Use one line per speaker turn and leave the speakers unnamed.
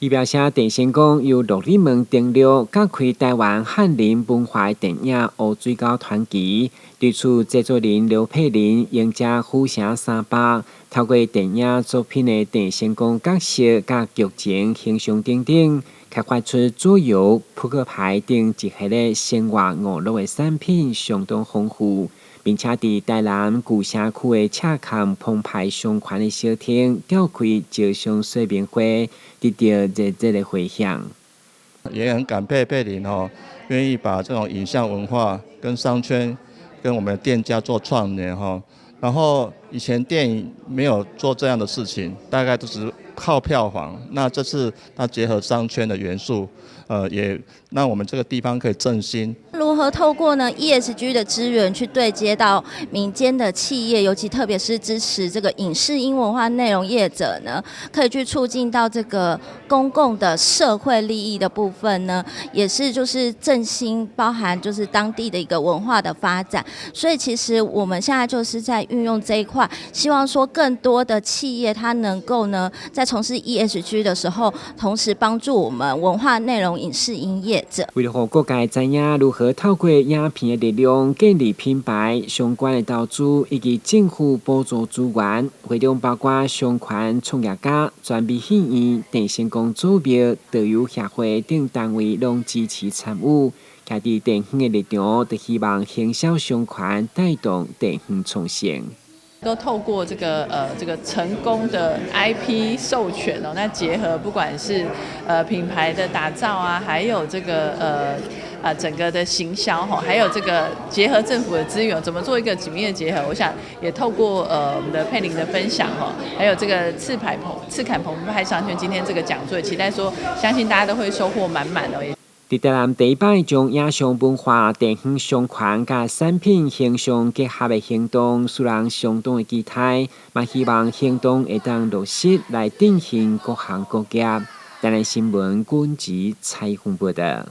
伊表示，电线讲由陆立门登陆，加开台湾翰林文化电影乌水沟团旗，推出制作人刘佩玲演者虎城300，透过电影作品的电线讲角色、甲剧情、形象等等，开发出桌游、扑克牌等一系列生活娱乐的产品，相当丰富。并且伫台南旧城区的赤坎澎湃上款的小厅召开招商说明会，得到热烈的回响。
也很感佩佩玲愿意把这种影像文化跟商圈跟我们的店家做串联然后以前电影没有做这样的事情，大概都是靠票房。那这次它结合商圈的元素，也让我们这个地方可以振兴。
如何透过呢 ESG 的资源去对接到民间的企业，尤其特别是支持这个影视音文化内容业者呢，可以去促进到这个公共的社会利益的部分呢，也是就是振兴，包含就是当地的一个文化的发展。所以其实我们现在就是在运用这一块，希望说更多的企业它能够呢，在从事 ESG 的时候，同时帮助我们文化内容影视音业者。
为了让各界知影如何透过影片的力量建立品牌，相关的投资以及政府补助资源，会中包括商圈创业家、专美戏院、电线工组别、导游协会等单位拢支持参与。徛伫电影的立场，就希望行销商圈带动电影创新。
都透过这个成功的 IP 授权那结合不管是品牌的打造啊，还有这个整个的行销还有这个结合政府的资源，怎么做一个紧密的结合？我想也透过我们的佩玲的分享还有这个赤坎澎湃商圈今天这个讲座，期待说相信大家都会收获满满哦。
伫台南第一摆将影像文化、电影商圈甲产品形象结合的行动，使人相当的期待，嘛希望行动会当落实来振兴各行各业。台南新闻阮吉采访报道。